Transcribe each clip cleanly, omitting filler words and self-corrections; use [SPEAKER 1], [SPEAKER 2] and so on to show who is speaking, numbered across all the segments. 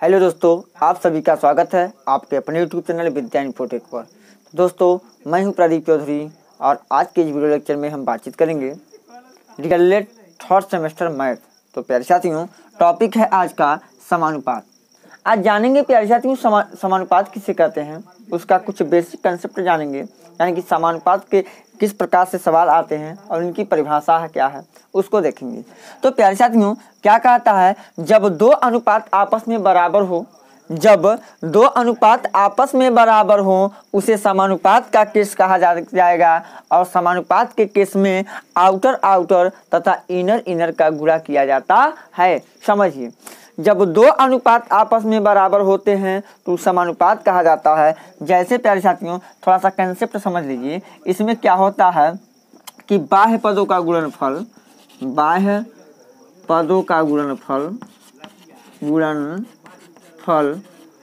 [SPEAKER 1] Hello दोस्तों, आप सभी का स्वागत है आपके अपने यूट्यूब चैनल विद्या इन्फोटेक पर। दोस्तों, मैं हूं प्रदीप चौधरी और आज के इस वीडियो लेक्चर में हम बातचीत करेंगे डीएलएड थर्ड सेमेस्टर मैथ। तो प्यारे साथियों, टॉपिक है आज का समानुपात। आज जानेंगे प्यारे साथियों समानुपात किसे कहते हैं, उसका कुछ बेसिक कंसेप्ट जानेंगे, यानी कि समानुपात के किस प्रकार से सवाल आते हैं और इनकी परिभाषा है क्या है उसको देखेंगे। तो प्यारे साथियों, क्या कहता है, जब दो अनुपात आपस में बराबर हो, जब दो अनुपात आपस में बराबर हो उसे समानुपात का केस कहा जाएगा और समानुपात के केस में आउटर तथा इनर का गुणा किया जाता है। समझिए, जब दो अनुपात आपस में बराबर होते हैं तो समानुपात कहा जाता है। जैसे प्यारे साथियों, थोड़ा सा कंसेप्ट समझ लीजिए। इसमें क्या होता है कि बाह्य पदों का गुणनफल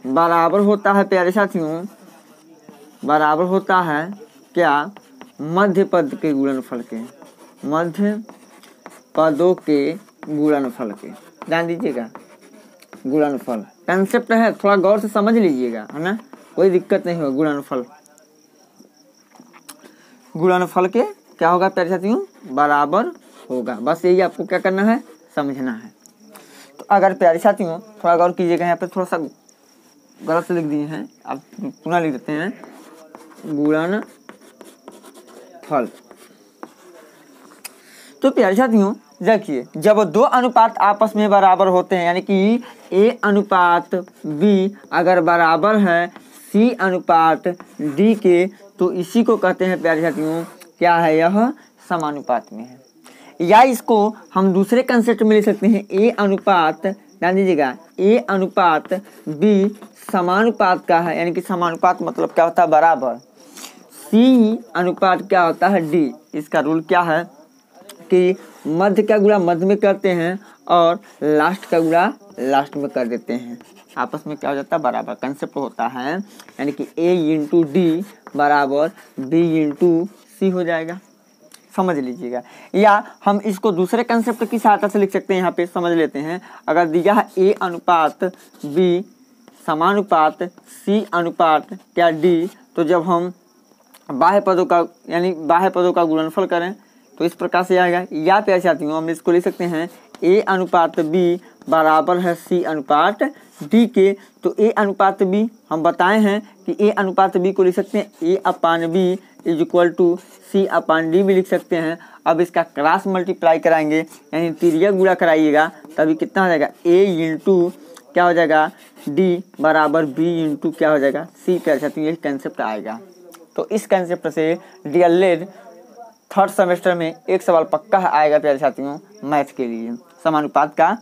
[SPEAKER 1] बराबर होता है प्यारे साथियों, बराबर होता है क्या, मध्य पद के गुणनफल के, मध्य पदों के गुणनफल के। ध्यान दीजिएगा, गुणनफल कंसेप्ट है, थोड़ा गौर से समझ लीजिएगा, है ना, कोई दिक्कत नहीं होगा। गुणनफल के क्या होगा प्यारे साथियों, बराबर होगा। बस यही आपको क्या करना है, समझना है। तो अगर प्यारे साथियों थोड़ा गौर कीजिएगा, यहाँ पे थोड़ा सा गलत से लिख दिए हैं, आप पुनः लिख देते हैं गुणनफल। तो प्यारे साथियों देखिए, जब दो अनुपात आपस में बराबर होते हैं, यानी कि A अनुपात B अगर बराबर है C अनुपात D के, तो इसी को कहते हैं प्यारे साथियों, क्या है, यह समानुपात में है। या इसको हम दूसरे कंसेप्ट में ले सकते हैं, A अनुपात, ध्यान दीजिएगा, A अनुपात B समानुपात का है, यानी कि समानुपात मतलब क्या होता है, बराबर। C अनुपात क्या होता है, D। इसका रूल क्या है कि मध्य का गुणा मध्य में करते हैं और लास्ट का गुणा लास्ट में कर देते हैं, आपस में क्या हो जाता है, बराबर। कंसेप्ट होता है, यानी कि A इंटू डी बराबर B इंटू सी हो जाएगा। समझ लीजिएगा। या हम इसको दूसरे कंसेप्ट की सहायता से लिख सकते हैं, यहाँ पे समझ लेते हैं। अगर दिया है A अनुपात B समानुपात C अनुपात क्या D, तो जब हम बाह्य पदों का यानी बाह्य पदों का गुणनफल करें तो इस प्रकार से आएगा। या प्यारे साथियों हम इसको लिख सकते हैं, A अनुपात B बराबर है C अनुपात D के। तो A अनुपात B हम बताए हैं कि A अनुपात B को लिख सकते हैं A upon B is equal to C upon D भी लिख सकते हैं। अब इसका क्रॉस मल्टीप्लाई कराएंगे, यानी तिर्यक गुणा कराइएगा, तभी कितना हो जाएगा, A इंटू क्या हो जाएगा, D बराबर B इंटू क्या हो जाएगा, C। प्यारे साथियों यही कंसेप्ट आएगा। तो इस कंसेप्ट से डीएलएड थर्ड सेमेस्टर में एक सवाल पक्का आएगा प्यारे साथियों मैथ के लिए। समानुपात का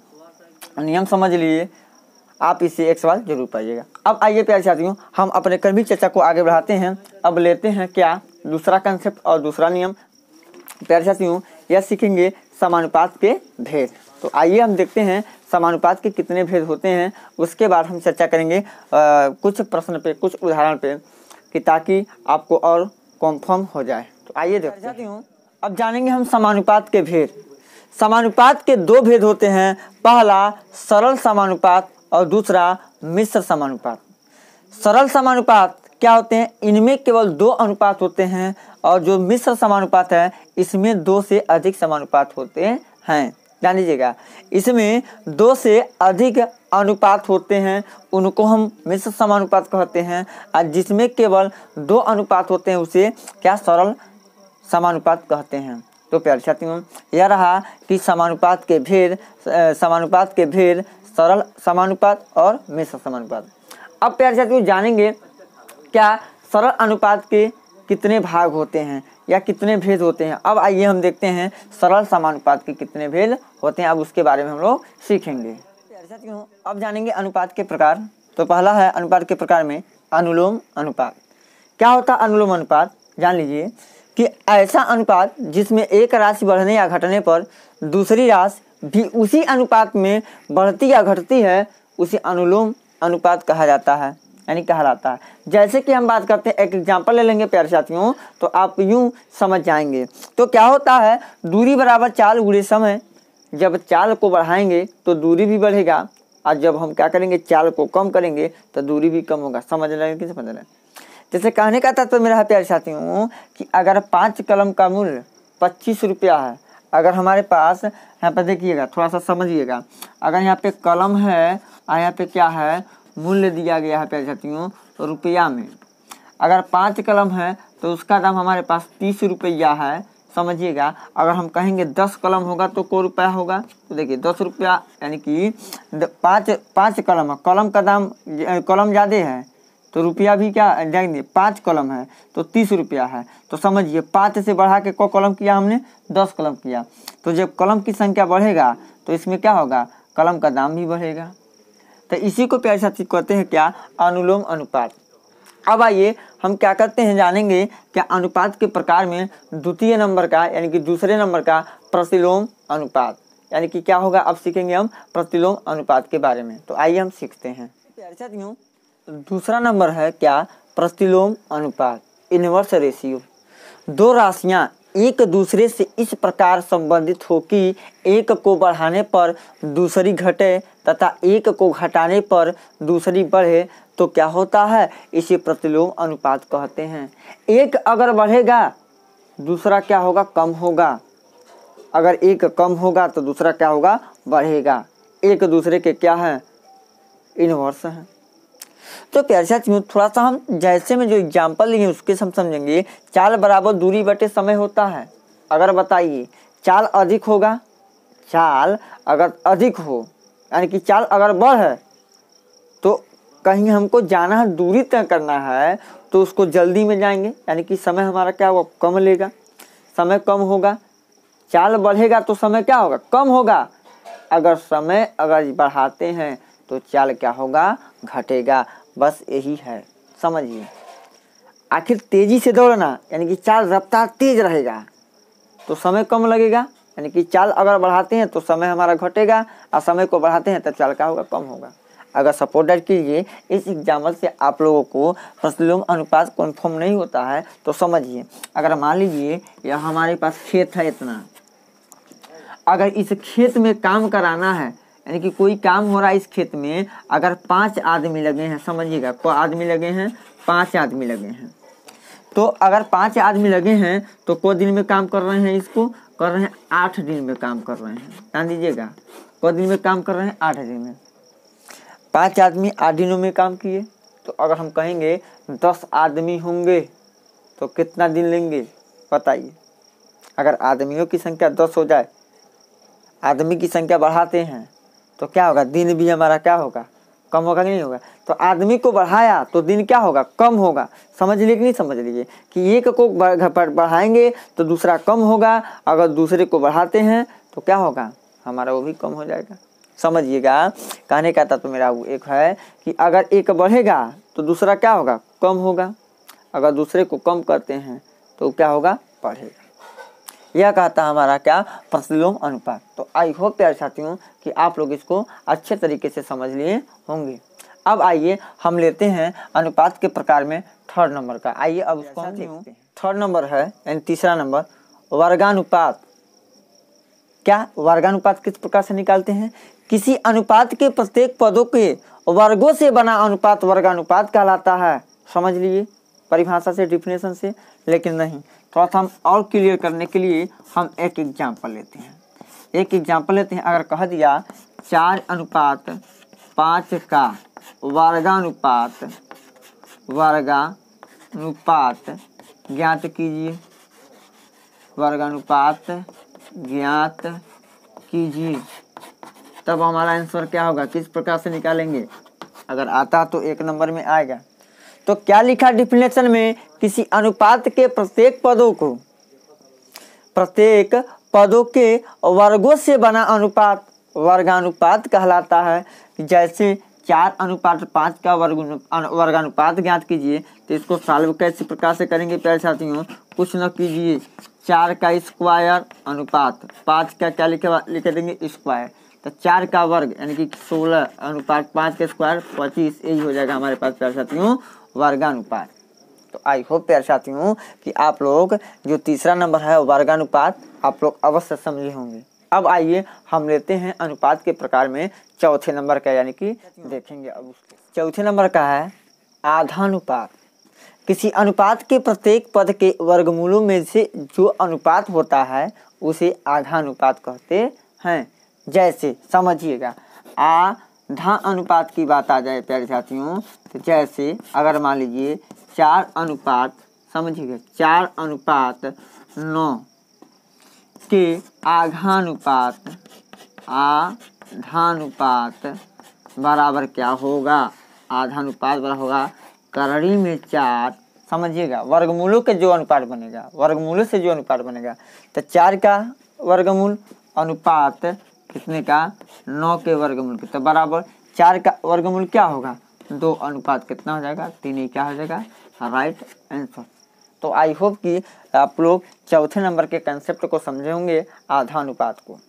[SPEAKER 1] नियम समझ लीजिए, आप इससे एक सवाल जरूर पाइएगा। अब आइए प्यारे साथियों, हम अपने कर्मी चर्चा को आगे बढ़ाते हैं। अब लेते हैं क्या, दूसरा कंसेप्ट और दूसरा नियम। प्यारे साथियों यह सीखेंगे समानुपात के भेद। तो आइए हम देखते हैं समानुपात के कितने भेद होते हैं, उसके बाद हम चर्चा करेंगे कुछ प्रश्न पे, कुछ उदाहरण पे, कि ताकि आपको और कन्फर्म हो जाए। तो आइए देखते हैं। अब जानेंगे हम समानुपात के भेद। समानुपात के दो भेद होते हैं, पहला सरल समानुपात और दूसरा मिश्र समानुपात। सरल समानुपात क्या होते हैं, इनमें केवल दो अनुपात होते हैं, और जो मिश्र समानुपात है इसमें दो से अधिक समानुपात होते हैं। ध्यान दीजिएगा, इसमें दो से अधिक अनुपात होते हैं, उनको हम मिश्र समानुपात कहते हैं, और जिसमें केवल दो अनुपात होते हैं उसे क्या, सरल समानुपात कहते हैं। तो प्यारे साथियों यह रहा कि समानुपात के भेद सरल समानुपात और मिश्र समानुपात। अब प्यारे साथियों जानेंगे क्या सरल अनुपात के कितने भाग होते हैं या कितने भेद होते हैं। अब आइए हम देखते हैं सरल समानुपात के कितने भेद होते हैं, अब उसके बारे में हम लोग सीखेंगे। प्यारे साथियों अब जानेंगे अनुपात के प्रकार। तो पहला है अनुपात के प्रकार में अनुलोम अनुपात। क्या होता है अनुलोम अनुपात, जान लीजिए कि ऐसा अनुपात जिसमें एक राशि बढ़ने या घटने पर दूसरी राशि भी उसी अनुपात में बढ़ती या घटती है, उसे अनुलोम अनुपात कहा जाता है, यानी कहलाता है। जैसे कि हम बात करते हैं, एक एग्जांपल ले लेंगे प्यारे साथियों, तो आप यूं समझ जाएंगे। तो क्या होता है, दूरी बराबर चाल गुणे समय, जब चाल को बढ़ाएंगे तो दूरी भी बढ़ेगा, और जब हम क्या करेंगे, चाल को कम करेंगे तो दूरी भी कम होगा। समझ रहे कि समझ रहे? जैसे कहने का था तो मेरा प्यारे साथियों कि अगर 5 कलम का मूल्य 25 रुपया है, अगर हमारे पास यहाँ पे देखिएगा, थोड़ा सा समझिएगा, अगर यहाँ पे कलम है और यहाँ पे क्या है, मूल्य दिया गया है प्यारे साथियों रुपया में। अगर 5 कलम है तो उसका दाम हमारे पास 30 रुपया है, समझिएगा। अगर हम कहेंगे 10 कलम होगा तो को रुपया होगा, तो देखिए 10 रुपया, यानी कि 5 कलम है, कलम का दाम, कलम ज़्यादा है तो रुपया भी क्या जाएंगे, 5 कलम है तो 30 रुपया है। तो समझिए 5 से बढ़ा के को कलम किया हमने, 10 कलम किया। तो जब कलम की संख्या बढ़ेगा तो इसमें क्या होगा, कलम का दाम भी बढ़ेगा। तो इसी को प्यारे साथी कहते हैं क्या, अनुलोम अनुपात। अब आइए हम क्या करते हैं, जानेंगे क्या अनुपात के प्रकार में द्वितीय नंबर का, यानी कि दूसरे नंबर का प्रतिलोम अनुपात, यानी कि क्या होगा, अब सीखेंगे हम प्रतिलोम अनुपात के बारे में। तो आइए हम सीखते हैं। प्यारे साथियों दूसरा नंबर है क्या, प्रतिलोम अनुपात, इनवर्स रेशियो। दो राशियां एक दूसरे से इस प्रकार संबंधित हो कि एक को बढ़ाने पर दूसरी घटे तथा एक को घटाने पर दूसरी बढ़े तो क्या होता है, इसे प्रतिलोम अनुपात कहते हैं। एक अगर बढ़ेगा दूसरा क्या होगा, कम होगा। अगर एक कम होगा तो दूसरा क्या होगा, बढ़ेगा। एक दूसरे के क्या है, इनवर्स है। तो प्यारे साथियों थोड़ा सा हम जैसे में जो एग्जाम्पल लिए उसके हम समझेंगे। चाल बराबर दूरी बटे समय होता है। अगर बताइए चाल अधिक होगा, चाल अगर अधिक हो यानी कि चाल अगर बढ़ है तो कहीं हमको जाना है, दूरी तय करना है तो उसको जल्दी में जाएंगे, यानी कि समय हमारा क्या होगा, कम लेगा, समय कम होगा। चाल बढ़ेगा तो समय क्या होगा, कम होगा। अगर समय अगर बढ़ाते हैं तो चाल क्या होगा, घटेगा। बस यही है, समझिए। आखिर तेजी से दौड़ना यानी कि चाल रफ्तार तेज रहेगा तो समय कम लगेगा, यानी कि चाल अगर बढ़ाते हैं तो समय हमारा घटेगा और समय को बढ़ाते हैं तो चाल क्या होगा, कम होगा। अगर सपोर्ट कीजिए इस एग्जाम्पल से आप लोगों को प्रतिलोम अनुपात कन्फर्म नहीं होता है तो समझिए। अगर मान लीजिए यह हमारे पास खेत है इतना, अगर इस खेत में काम कराना है, यानी कि कोई काम हो रहा है इस खेत में, अगर 5 आदमी लगे हैं, समझिएगा को आदमी लगे हैं, 5 आदमी लगे हैं। तो अगर 5 आदमी लगे हैं तो को दिन में काम कर रहे हैं, इसको कर रहे हैं 8 दिन में काम कर रहे हैं। ध्यान दीजिएगा, को दिन में काम कर रहे हैं, 8 दिन में। 5 आदमी 8 दिनों में काम किए। तो अगर हम कहेंगे 10 आदमी होंगे तो कितना दिन लेंगे बताइए। अगर आदमियों की संख्या 10 हो जाए, आदमी की संख्या बढ़ाते हैं तो क्या होगा, दिन भी हमारा क्या होगा, कम होगा कि नहीं होगा। तो आदमी को बढ़ाया तो दिन क्या होगा, कम होगा। समझ लीजिए कि नहीं समझ लीजिए कि एक को बढ़ाएंगे तो दूसरा कम होगा, अगर दूसरे को बढ़ाते हैं तो क्या होगा, हमारा वो भी कम हो जाएगा। समझिएगा, कहने का था तो मेरा वो एक है कि अगर एक बढ़ेगा तो दूसरा क्या होगा, कम होगा। अगर दूसरे को कम करते हैं तो क्या होगा, बढ़ेगा। यह कहता हमारा क्या, प्रतिलोम अनुपात। तो आई होप प्यारे साथियों कि आप लोग इसको अच्छे तरीके से समझ लिए होंगे। अब आइए हम लेते हैं अनुपात के प्रकार में थर्ड नंबर का। आइए अब उसको हम देखते हैं। थर्ड नंबर है यानी तीसरा नंबर, वर्गानुपात। क्या वर्गानुपात किस प्रकार से निकालते हैं, किसी अनुपात के प्रत्येक पदों के वर्गों से बना अनुपात वर्गानुपात कहलाता है। समझ लिए परिभाषा से, डिफिनेशन से, लेकिन नहीं, थोड़ा सा हम और क्लियर करने के लिए हम एक एग्जाम्पल लेते हैं। एक एग्जाम्पल लेते हैं। अगर कह दिया 4:5 का वर्गानुपात ज्ञात कीजिए, वर्गानुपात ज्ञात कीजिए, तब हमारा आंसर क्या होगा, किस प्रकार से निकालेंगे। अगर आता तो 1 नंबर में आएगा। तो क्या लिखा डिफिनेशन में, किसी अनुपात के प्रत्येक पदों के वर्गों से बना अनुपात वर्गानुपात कहलाता है। जैसे 4:5 का वर्गानुपात ज्ञात कीजिए, तो इसको सॉल्व कैसे प्रकार से करेंगे प्यारे साथियों, कुछ न कीजिए, 4 का स्क्वायर अनुपात 5 का क्या लिख देंगे, स्क्वायर। तो 4 का वर्ग यानी कि 16 अनुपात 5 का स्क्वायर 25, यही हो जाएगा हमारे पास प्यारे साथियों वर्गानुपात। तो आई होप प्यारे साथियों कि आप लोग जो तीसरा नंबर है वर्गानुपात आप लोग अवश्य समझे होंगे। अब आइए हम लेते हैं अनुपात के प्रकार में चौथे नंबर का, यानी कि देखेंगे अब उसको। चौथे नंबर का है आधानुपात। किसी अनुपात के प्रत्येक पद के वर्गमूलों में से जो अनुपात होता है उसे आधानुपात कहते हैं। जैसे समझिएगा, आधा अनुपात की बात आ जाए प्यारे साथियों, तो जैसे अगर मान लीजिए 4 अनुपात, समझिएगा 4:9 के आधानुपात बराबर क्या होगा? आधानुपात बराबर होगा करड़ी में 4, समझिएगा वर्गमूलों के जो अनुपात बनेगा, वर्गमूलों से जो अनुपात बनेगा, तो 4 का वर्गमूल अनुपात कितने का? 9 के वर्गमूल के, तो बराबर 4 का वर्गमूल क्या होगा? 2 अनुपात कितना हो जाएगा? 3 ही क्या हो जाएगा? Right answer. तो आई होप कि आप लोग चौथे नंबर के कंसेप्ट को समझे होंगे, आधा अनुपात को।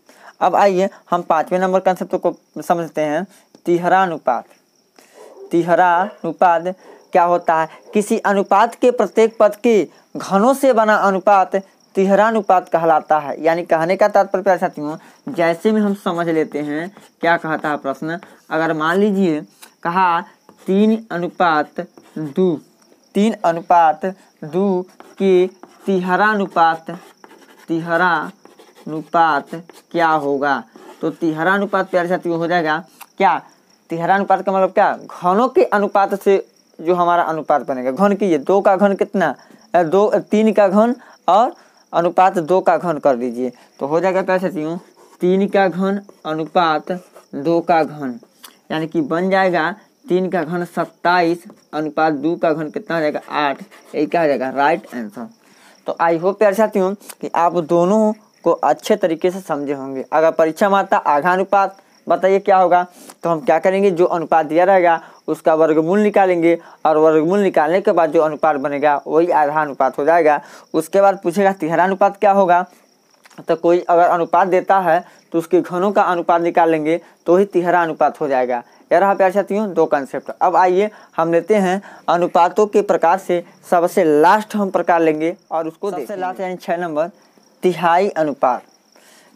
[SPEAKER 1] अब आइए हम 5वें नंबर कंसेप्ट को समझते हैं, तिहरानुपात। तिहरानुपात क्या होता है? किसी अनुपात के प्रत्येक पद के घनों से बना अनुपात तिहरानुपात कहलाता है। यानी कहने का तात्पर्य प्यारे साथियों, जैसे में हम समझ लेते हैं क्या कहता है प्रश्न। अगर मान लीजिए कहा 3:2 के तिहरानुपात क्या होगा? तो तिहरानुपात प्यारे साथियों हो जाएगा क्या? तिहरानुपात का मतलब क्या? घनों के अनुपात से जो हमारा अनुपात बनेगा। घन कीजिए, 2 का घन कितना? 3 का घन और अनुपात 2 का घन कर दीजिए, तो हो जाएगा प्यारे साथियों 3 का घन अनुपात 2 का घन, यानी कि बन जाएगा 3 का घन 27 अनुपात 2 का घन कितना हो जाएगा? 8। यही क्या हो जाएगा? Right answer. तो आई होप प्यारे साथियों कि आप दोनों को अच्छे तरीके से समझे होंगे। अगर परीक्षा में आता आधानुपात बताइए क्या होगा, तो हम क्या करेंगे, जो अनुपात दिया रहेगा उसका वर्गमूल निकालेंगे और वर्गमूल निकालने के बाद जो अनुपात बनेगा वही आधानुपात हो जाएगा। उसके बाद पूछेगा तिहरानुपात क्या होगा, तो कोई अगर अनुपात देता है तो उसके घनों का अनुपात निकालेंगे तो ही तिहरानुपात हो जाएगा। यह रहा प्यारे साथियों 2 कंसेप्ट। अब आइए हम लेते हैं अनुपातों के प्रकार से सबसे लास्ट हम प्रकार लेंगे और उसको सबसे लास्ट यानी 6 नंबर तिहाई अनुपात।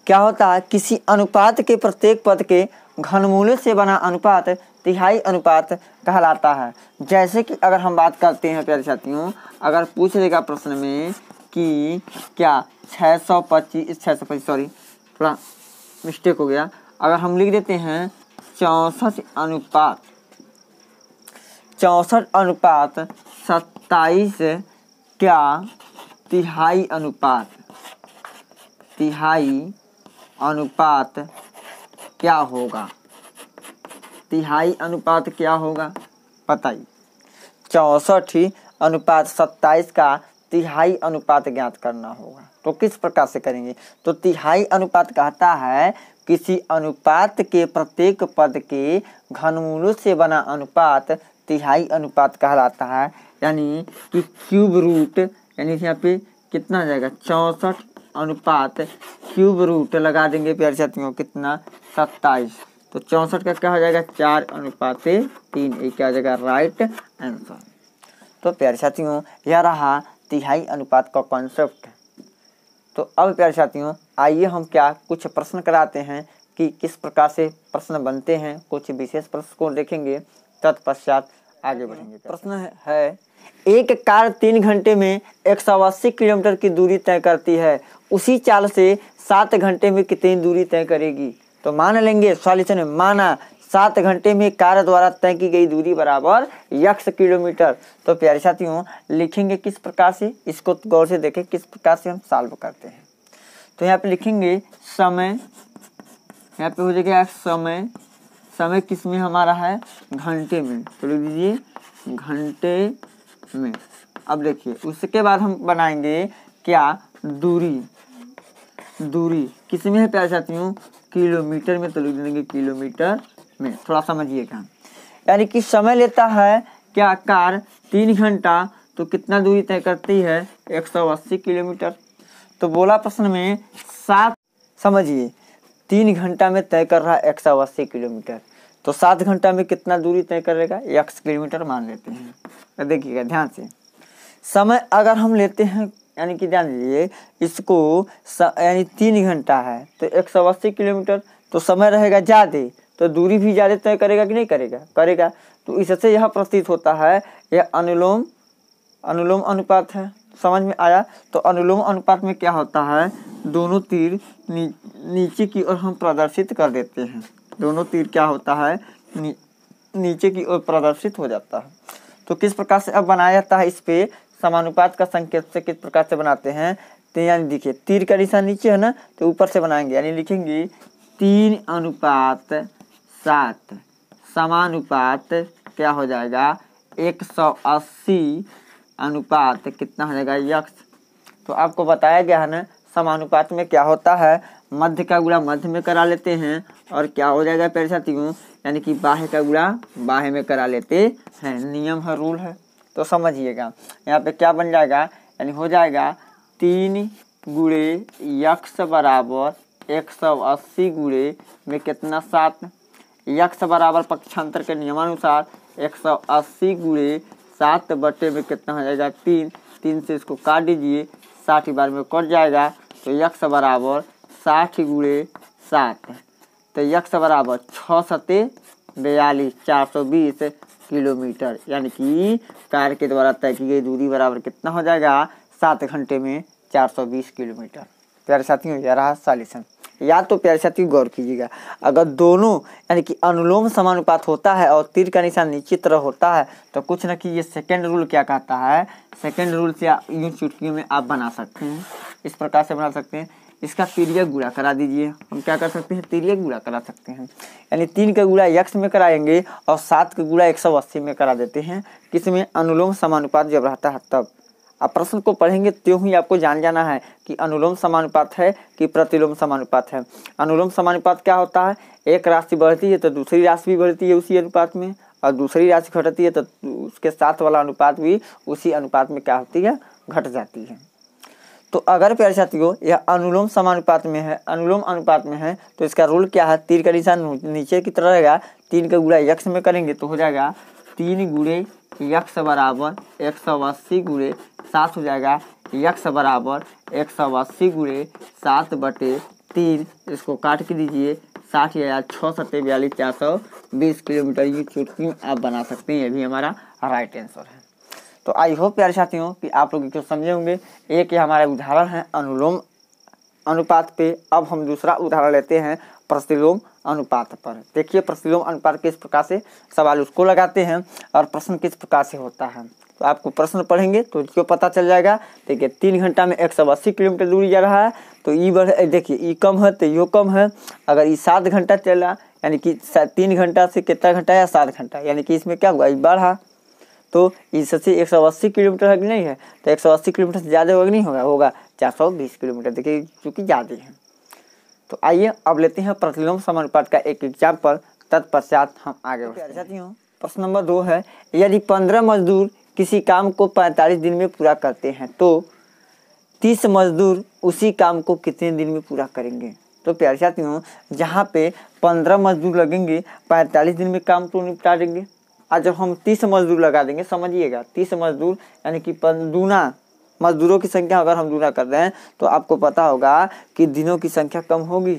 [SPEAKER 1] क्या होता है? किसी अनुपात के प्रत्येक पद के घनमूलों से बना अनुपात तिहाई अनुपात कहलाता है। जैसे कि अगर हम बात करते हैं प्यारे साथियों, अगर पूछ देगा प्रश्न में कि क्या 625 सॉरी थोड़ा मिस्टेक हो गया, अगर हम लिख देते हैं 64 अनुपात 27 क्या तिहाई अनुपात क्या होगा? तिहाई अनुपात क्या होगा बताइए। 64:27 का तिहाई अनुपात ज्ञात करना होगा, तो किस प्रकार से करेंगे? तो तिहाई अनुपात कहता है किसी अनुपात के प्रत्येक पद के घनमूलों से बना अनुपात तिहाई अनुपात कहलाता है। यानी कि क्यूब रूट, यानी यहाँ पे कितना जाएगा? 64 अनुपात क्यूब रूट लगा देंगे प्यारे साथियों कितना? 27। तो 64 का क्या हो जाएगा? 4:3। ये क्या हो जाएगा? Right answer. तो प्यारे साथियों यह रहा तिहाई अनुपात का कॉन्सेप्ट। तो अब प्यारे साथियों आइए हम क्या कुछ प्रश्न कराते हैं कि किस प्रकार से प्रश्न बनते हैं। कुछ विशेष प्रश्न को देखेंगे, तत्पश्चात आगे बढ़ेंगे। प्रश्न है, एक कार 3 घंटे में 180 किलोमीटर की दूरी तय करती है, उसी चाल से 7 घंटे में कितनी दूरी तय करेगी? तो मान लेंगे सॉल्यूशन में, माना 7 घंटे में कार द्वारा तय की गई दूरी बराबर x किलोमीटर। तो प्यारे साथियों लिखेंगे किस प्रकार से, इसको गौर से देखें किस प्रकार से हम सॉल्व करते हैं। तो यहाँ पे लिखेंगे समय, यहाँ पे हो जाएगा समय किस में हमारा है? घंटे में, तो लिख दीजिए घंटे में। अब देखिए उसके बाद हम बनाएंगे क्या? दूरी किस में है प्यारे साथियों? किलोमीटर में, तो लिख देंगे किलोमीटर में। थोड़ा समझिएगा, यानी कि समय लेता है क्या कार 3 घंटा, तो कितना दूरी तय करती है? 180 किलोमीटर। तो बोला प्रश्न में 7, समझिए 3 घंटा में तय कर रहा है 180 किलोमीटर, तो 7 घंटा में कितना दूरी तय करेगा? x किलोमीटर मान लेते हैं। देखिएगा ध्यान से, समय अगर हम लेते हैं यानी कि ध्यान दीजिए इसको यानी 3 घंटा है तो 180 किलोमीटर, तो समय रहेगा ज़्यादा तो दूरी भी ज़्यादा तय करेगा कि नहीं करेगा, करेगा। तो इससे यह प्रतीत होता है यह अनुलोम अनुपात है। समझ में आया। तो अनुलोम अनुपात में क्या होता है, दोनों तीर नीचे की ओर हम प्रदर्शित कर देते हैं। दोनों तीर क्या होता है, नीचे की ओर प्रदर्शित हो जाता है। तो किस प्रकार से अब बनाया जाता है, इस पे समानुपात का संकेत से किस प्रकार से बनाते हैं। तो यानी देखिए तीर का निशान नीचे है ना, तो ऊपर से बनाएंगे, यानी लिखेंगे 3:7 समानुपात क्या हो जाएगा 180 अनुपात कितना हो जाएगा यक्स। तो आपको बताया गया है ना समानुपात में क्या होता है, मध्य का गुणा मध्य में करा लेते हैं और क्या हो जाएगा प्यारे साथियों, यानी कि बाह्य का गुणा बाह्य में करा लेते हैं। नियम है, रूल है। तो समझिएगा यहाँ पे क्या बन जाएगा, यानी हो जाएगा 3 गुणे यक्स बराबर 180 गुणे में कितना 7। यक्स बराबर पक्षांतर के नियमानुसार 180 गुणे 7 बटे में कितना हो जाएगा 3। 3 से इसको काट दीजिए, 60 बार में कट जाएगा। तो यक्स बराबर 60 गुणे 7, तो यक्स बराबर 6 सते 42 420 किलोमीटर, यानी कि कार के द्वारा तय की गई दूरी बराबर कितना हो जाएगा 7 घंटे में 420 किलोमीटर। प्यारे साथियों यह रहा सॉल्यूशन। या तो प्यारे साथियों गौर कीजिएगा, अगर दोनों यानी कि अनुलोम समानुपात होता है और तीर का निशान नीचे तरह होता है तो कुछ न कि ये सेकेंड रूल क्या कहता है, सेकेंड रूल से यूं चुटकियों में आप बना सकते हैं, इस प्रकार से बना सकते हैं। इसका तिर्यक गुणा करा दीजिए, हम क्या कर सकते हैं तिर्यक गुणा करा सकते हैं, यानी 3 का गुणा यक्स में कराएंगे और 7 का गुणा 180 में करा देते हैं। किसमें, अनुलोम समानुपात जब रहता है तब। आप प्रश्न को पढ़ेंगे त्यों ही आपको जान जाना है कि अनुलोम समानुपात है कि प्रतिलोम समानुपात है। अनुलोम समानुपात क्या होता है, एक राशि बढ़ती है तो दूसरी राशि भी बढ़ती है उसी अनुपात में, और दूसरी राशि घटती है तो उसके साथ वाला अनुपात भी उसी अनुपात में क्या होती है, घट जाती है। तो अगर प्यारे साथियों यह अनुलोम समानुपात में है, अनुलोम अनुपात में है, तो इसका रूल क्या है, तीर का निशान नीचे की तरह रहेगा। 3 का गुणा यक्स में करेंगे तो हो जाएगा 3 गुणे यक्स बराबर 180 गुणे 7 हो जाएगा। यक्स बराबर 180 गुणे 7 बटे 3, इसको काट के दीजिए, 60 या 6 सत्ते 42 420 किलोमीटर। ये चुटकी आप बना सकते हैं, ये भी हमारा राइट आंसर है। तो आई होप प्यारे साथियों कि आप लोग इसको समझे होंगे। एक ये हमारा उदाहरण है अनुलोम अनुपात पे। अब हम दूसरा उदाहरण लेते हैं प्रतिलोम अनुपात पर। देखिए प्रतिलोम अनुपात किस प्रकार से सवाल उसको लगाते हैं और प्रश्न किस प्रकार से होता है। तो आपको प्रश्न पढ़ेंगे तो इसको पता चल जाएगा। देखिए 3 घंटा में 180 किलोमीटर दूरी जा रहा है, तो ई बढ़, देखिए ई कम है तो यो कम है। अगर ई 7 घंटा चला यानी कि 3 घंटा से कितना घंटा है 7 घंटा, यानी कि इसमें क्या हुआ, ई बढ़ा। तो इससे 180 किलोमीटर है कि नहीं है, तो 180 किलोमीटर से ज़्यादा होगा कि नहीं होगा, होगा 420 किलोमीटर। देखिए चूँकि ज़्यादा है। तो आइए अब लेते हैं प्रतिलोम समानुपात का एक एग्जाम्पल, तत्पश्चात हम आगे बढ़ते हैं। प्रश्न नंबर 2 है, यदि 15 मजदूर किसी काम को 45 दिन में पूरा करते हैं तो 30 मजदूर उसी काम को कितने दिन में पूरा करेंगे। तो प्यारे साथियों जहाँ पे 15 मजदूर लगेंगे 45 दिन में काम तो निपटा देंगे। आज जब हम 30 मजदूर लगा देंगे, समझिएगा 30 मजदूर यानी कि दूना मजदूरों की संख्या अगर हम दूना कर रहे हैं तो आपको पता होगा कि दिनों की संख्या कम होगी,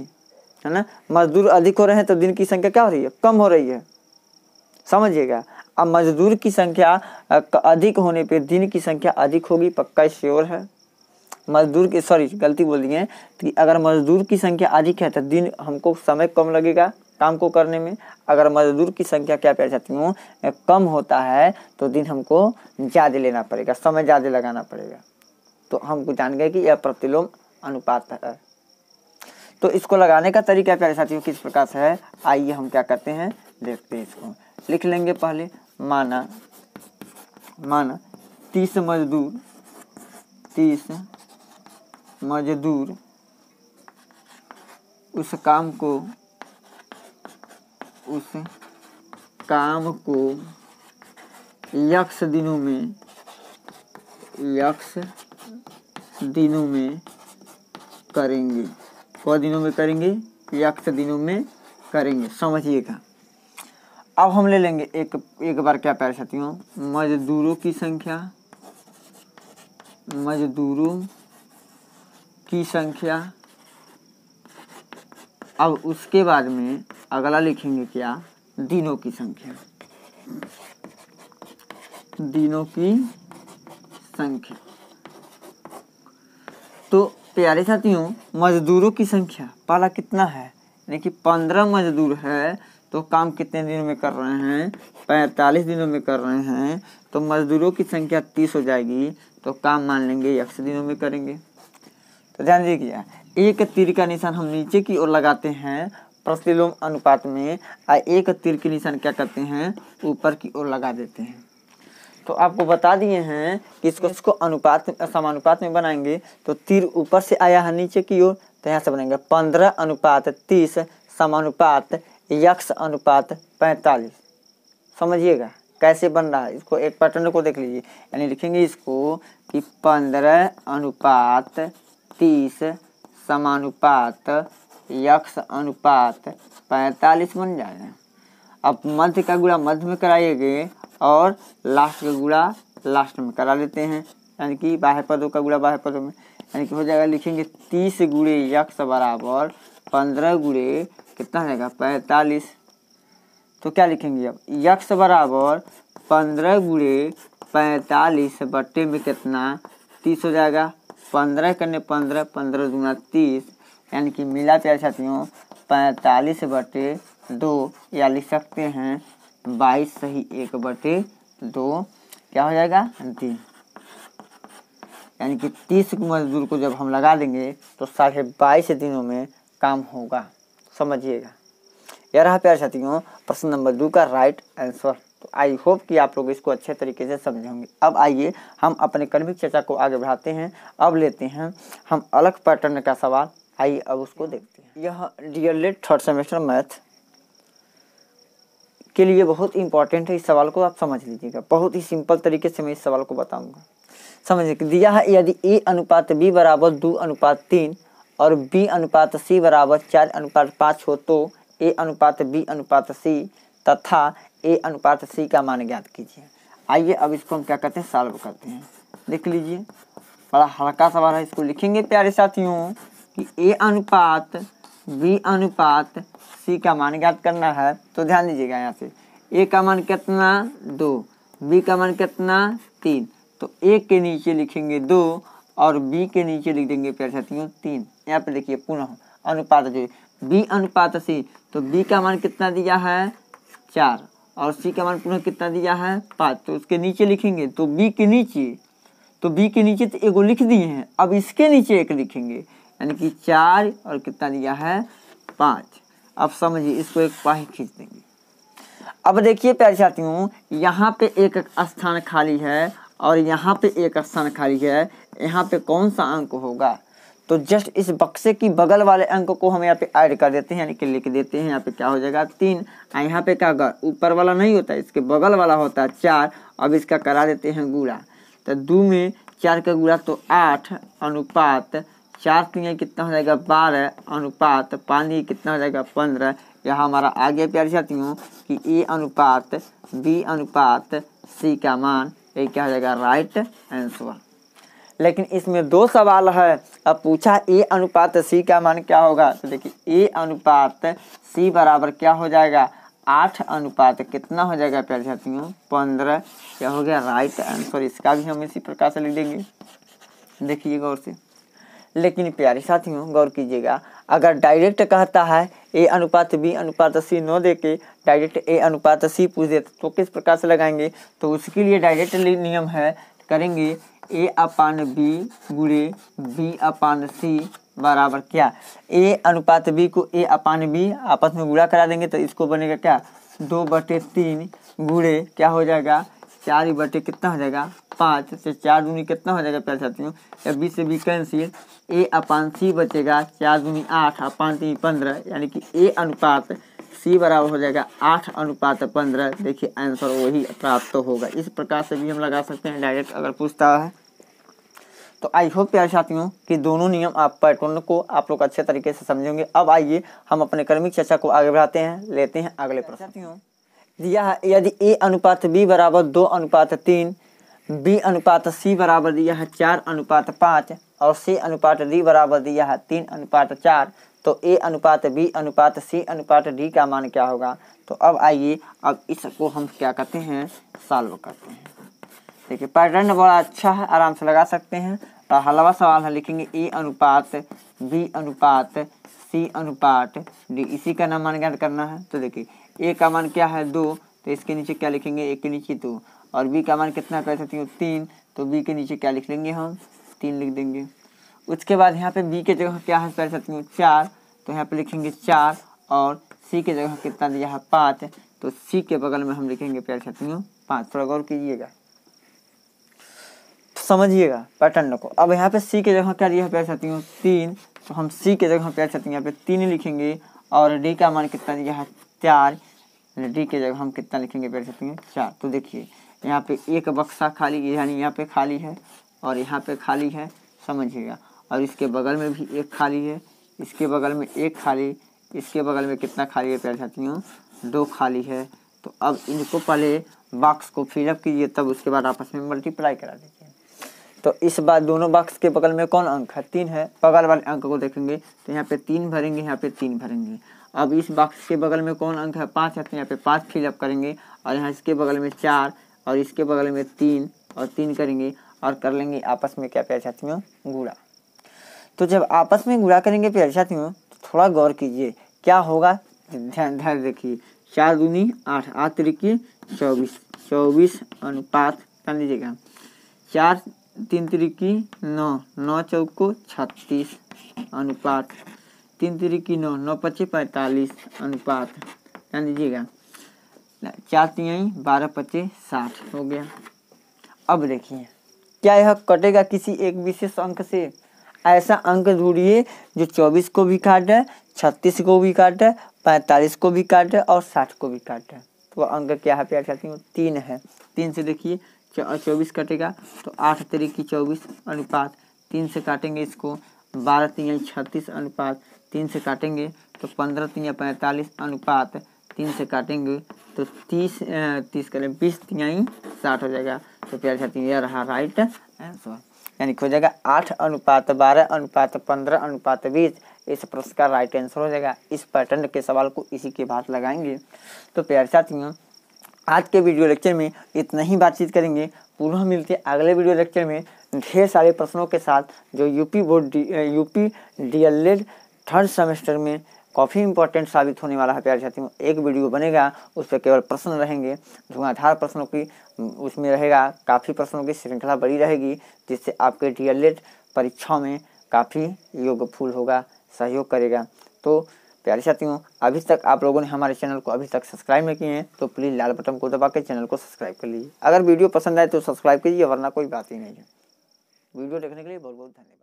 [SPEAKER 1] है ना। मजदूर अधिक हो रहे हैं तो दिन की संख्या क्या हो रही है, कम हो रही है, समझिएगा। अब मजदूर की संख्या अधिक होने पे दिन की संख्या अधिक होगी, पक्का श्योर है। मजदूर की गलती बोल दिए कि अगर मजदूर की संख्या अधिक है तो दिन हमको समय कम लगेगा काम को करने में। अगर मजदूर की संख्या क्या प्यारे साथियों कम होता है तो दिन हमको ज़्यादा लेना पड़ेगा, समय ज़्यादा लगाना पड़ेगा। तो हमको जान गए कि यह प्रतिलोम अनुपात है। तो इसको लगाने का तरीका प्यारे साथियों किस प्रकार से है, आइए हम क्या करते हैं देखते हैं। इसको लिख लेंगे पहले, माना 30 मजदूर उस काम को यक्स दिनों में करेंगे। कौ दिनों में करेंगे, यक्स दिनों में करेंगे, समझिएगा। अब हम ले लेंगे एक बार क्या प्यारे साथियों, मजदूरों की संख्या मजदूरों की संख्या। अब उसके बाद में अगला लिखेंगे क्या, दिनों की संख्या। दिनों की संख्या। तो प्यारे साथियों, मजदूरों की संख्या पहला कितना है, यानी कि 15 मजदूर है तो काम कितने दिनों में कर रहे हैं, 45 दिनों में कर रहे हैं। तो मजदूरों की संख्या 30 हो जाएगी, तो काम मान लेंगे 100 दिनों में करेंगे। तो ध्यान दीजिए, एक तीर का निशान हम नीचे की ओर लगाते हैं प्रतिलोम अनुपात में, और एक तीर के निशान क्या करते हैं, ऊपर की ओर लगा देते हैं। तो आपको बता दिए हैं कि इसको अनुपात समानुपात में बनाएंगे। तो तीर ऊपर से आया है नीचे की ओर, तो यहाँ से बनेंगे 15:30 समानुपात x/45। समझिएगा कैसे बन रहा है, इसको एक पैटर्न को देख लीजिए। यानी लिखेंगे इसको कि 15:30 समानुपात x/45 बन जाएगा। अब मध्य का गुणा मध्य में कराइएगे और लास्ट का गुणा लास्ट में करा लेते हैं, यानी कि बाह्य पदों का गुणा बाह्य पदों में, यानी कि हो जाएगा। लिखेंगे 30 गुणे x बराबर 15 गुणे कितना हो जाएगा 45। तो क्या लिखेंगे अब, x बराबर 15 गुणे 45 बट्टे में कितना 30 हो जाएगा। 15 करने 15, 15 दूना 30, यानी कि मिला प्यारे साथियों 45/2, या लिख सकते हैं 22 सही 1/2, क्या हो जाएगा 3। यानी कि 30 मजदूर को जब हम लगा देंगे तो 22.5 दिनों में काम होगा। समझिएगा, यह रहा प्यारे साथियों प्रश्न नंबर 2 का राइट आंसर। तो आई होप कि आप लोग इसको अच्छे तरीके से समझे होंगे। अब आइए हम अपने क्रमिक चर्चा को आगे बढ़ाते हैं। अब लेते हैं हम अलग पैटर्न का सवाल, आइए अब उसको देखते हैं। यह डीएलएड थर्ड सेमेस्टर मैथ के लिए बहुत इंपॉर्टेंट है। इस सवाल को आप समझ लीजिएगा, बहुत ही सिंपल तरीके से मैं इस सवाल को बताऊंगा। समझिए, दिया है यदि A/B बराबर 2/3 और B/C बराबर 4/5 हो तो A/B/C तथा A/C का मान ज्ञात कीजिए। आइए अब इसको हम क्या करते हैं, सॉल्व करते हैं। देख लीजिए, बड़ा हल्का सवाल है। इसको लिखेंगे प्यारे साथियों कि A/B/C का मान ज्ञात करना है। तो ध्यान दीजिएगा, यहाँ से A का मान कितना 2, B का मान कितना 3, तो A के नीचे लिखेंगे 2 और B के नीचे लिख देंगे प्यारे साथियों 3। यहाँ पे देखिए पुनः अनुपात जो B/C, तो B का मान कितना दिया है 4 और C का मान पुनः कितना दिया है 5, तो उसके नीचे लिखेंगे। तो B के नीचे तो एगो लिख दिए हैं, अब इसके नीचे एक लिखेंगे, यानी कि 4 और कितना दिया है 5। अब समझिए, इसको एक पाही खींच देंगे। अब देखिए प्यारे साथियों, यहाँ पे एक स्थान खाली है और यहाँ पे एक स्थान खाली है। यहाँ पे कौन सा अंक होगा, तो जस्ट इस बक्से की बगल वाले अंक को हम यहाँ पे ऐड कर देते हैं, यानी कि लिख देते हैं। यहाँ पे क्या हो जाएगा 3, यहाँ पे क्या ऊपर वाला नहीं होता, इसके बगल वाला होता है 4। अब इसका करा देते हैं गुणा, तो 2 में 4 का गुणा तो 8 अनुपात 4 3 कितना हो जाएगा 12 अनुपात 5 कितना हो जाएगा 15। यहाँ हमारा आ गया प्यारे साथियों कि A/B/C का मान ये क्या हो जाएगा राइट आंसर। लेकिन इसमें 2 सवाल है। अब पूछा A/C का मान क्या होगा, तो देखिए A/C बराबर क्या हो जाएगा 8 अनुपात कितना हो जाएगा प्यारे साथियों 15, क्या हो गया राइट आंसर। इसका भी हम इसी प्रकार से लिख देंगे। देखिए गौर से, लेकिन प्यारे साथियों गौर कीजिएगा, अगर डायरेक्ट कहता है A/B/C न देके डायरेक्ट A/C पूछ देते तो किस प्रकार से लगाएंगे, तो उसके लिए डायरेक्ट नियम है, करेंगे A/B गुणे B/C बराबर क्या, A/B को A/B आपस में गुणा करा देंगे, तो इसको बनेगा क्या 2/3 गुणे क्या हो जाएगा 4 बटे कितना हो जाएगा 5 से 4 दूनी कितना हो जाएगा प्यारे साथियों, या B से B कैंसिल, A/C बचेगा 4 दूनी 8 और 5 3 15, यानी कि A/C बराबर हो जाएगा 8/15। देखिए आंसर वही प्राप्त होगा। इस प्रकार से भी हम लगा सकते हैं डायरेक्ट अगर पूछता है। तो आई होप प्यारे साथियों कि दोनों नियम आप पैटर्न को आप लोग अच्छे तरीके से समझेंगे। अब आइए हम अपने क्रमिक चर्चा को आगे बढ़ाते हैं, लेते हैं अगले प्रश्न। दिया है यदि A/B बराबर 2/3 बी अनुपात सी बराबर दिया है 4:5 और सी अनुपात डी बराबर दिया है 3:4, तो ए अनुपात बी अनुपात सी अनुपात डी का मान क्या होगा। तो अब आइए अब इसको हम क्या करते हैं, सॉल्व करते हैं। देखिए पैटर्न बड़ा अच्छा है, आराम से लगा सकते हैं। तो हलवा सवाल है, लिखेंगे ए अनुपात बी अनुपात सी अनुपात डी, इसी का नाम मान ज्ञात करना है। तो देखिए ए का मान क्या है 2, तो इसके नीचे क्या लिखेंगे, ए के नीचे 2, और बी का मान कितना कर सकती हूँ 3, तो बी के नीचे क्या लिख लेंगे हम 3 लिख देंगे। उसके बाद यहाँ पे बी के जगह क्या है कर सकती हूँ 4, तो यहाँ पे लिखेंगे 4, और सी के जगह कितना दिया है 5, तो सी के बगल में हम लिखेंगे प्यार सकती हूँ 5। थोड़ा गौर कीजिएगा, समझिएगा पैटर्न को। अब यहाँ पे सी के जगह क्या दिया है प्यार सकती हूँ 3, तो हम सी के जगह प्यार सकती हूँ यहाँ पे 3 लिखेंगे, और डी का मान कितना दिया है 4, डी के जगह हम कितना लिखेंगे प्यार सकती हूँ 4। तो देखिए यहाँ पे एक बक्सा खाली, यानी यहाँ पे खाली है और यहाँ पे खाली है, समझिएगा। और इसके बगल में भी एक खाली है, इसके बगल में एक खाली, इसके बगल में कितना खाली है प्यार साथी हूँ 2 खाली है। तो अब इनको पहले बॉक्स को फिलअप कीजिए, तब उसके बाद आपस में मल्टीप्लाई करा दीजिए। तो इस बार दोनों बॉक्स के बगल में कौन अंक है 3 है, बगल वाले अंक को देखेंगे तो यहाँ पे 3 भरेंगे, यहाँ पे 3 भरेंगे। अब इस बॉक्स के बगल में कौन अंक है 5 है, तो यहाँ पे 5 फिलअप करेंगे, और यहाँ इसके बगल में 4 और इसके बगल में 3 और 3 करेंगे, और कर लेंगे आपस में क्या प्यारे साथियों गुणा। तो जब आपस में गुणा करेंगे प्यारे साथियों तो थोड़ा गौर कीजिए क्या होगा, ध्यान देखिए। 4 दूनी 8, 8 तिरिकी 24, 24 अनुपात कर लीजिएगा 4 3 तिरिकी 9, 9 चौको 36 अनुपात 3 तिरिकी 9, 9 पच्चे 45 अनुपात कर लीजिएगा 4 तिहाई 12 पच्चे 60 हो गया। अब देखिए क्या यह कटेगा किसी एक विशेष अंक से। ऐसा अंक ढूंढिए जो 24 को भी काटे, 36 को भी काटे, 45 को भी काटे और 60 को भी काटे। तो अंक क्या है प्यार साथियों 3 है। 3 से देखिए 24 कटेगा तो 8 तिरिकी 24 अनुपात 3 से काटेंगे इसको 12 तिहाई 36 अनुपात 3 से काटेंगे तो 15 तिहाई 45 अनुपात 3 से काटेंगे तो 30 करें 20 तिहाई 60 हो जाएगा। तो प्यार साथियों यह रहा राइट आंसर, यानी हो जाएगा 8 अनुपात 12 अनुपात 15 अनुपात 20। इस प्रश्न का राइट आंसर हो जाएगा। इस पैटर्न के सवाल को इसी के बाद लगाएंगे। तो प्यारे साथियों आज के वीडियो लेक्चर में इतना ही बातचीत करेंगे। पुनः मिलते अगले वीडियो लेक्चर में ढेर सारे प्रश्नों के साथ, जो यूपी डीएलएड 3rd सेमेस्टर में काफ़ी इंपॉर्टेंट साबित होने वाला है। प्यारे साथियों एक वीडियो बनेगा, उस पर केवल प्रश्न रहेंगे, धुआंधार प्रश्नों की उसमें रहेगा, काफ़ी प्रश्नों की श्रृंखला बड़ी रहेगी, जिससे आपके डीएलएड परीक्षाओं में काफ़ी योगफुल होगा, सहयोग करेगा। तो प्यारे साथियों अभी तक आप लोगों ने हमारे चैनल को अभी तक सब्सक्राइब नहीं किए हैं तो प्लीज़ लाल बटन को दबा के चैनल को सब्सक्राइब कर लीजिए। अगर वीडियो पसंद आए तो सब्सक्राइब कीजिए, वरना कोई बात ही नहीं है। वीडियो देखने के लिए बहुत बहुत धन्यवाद।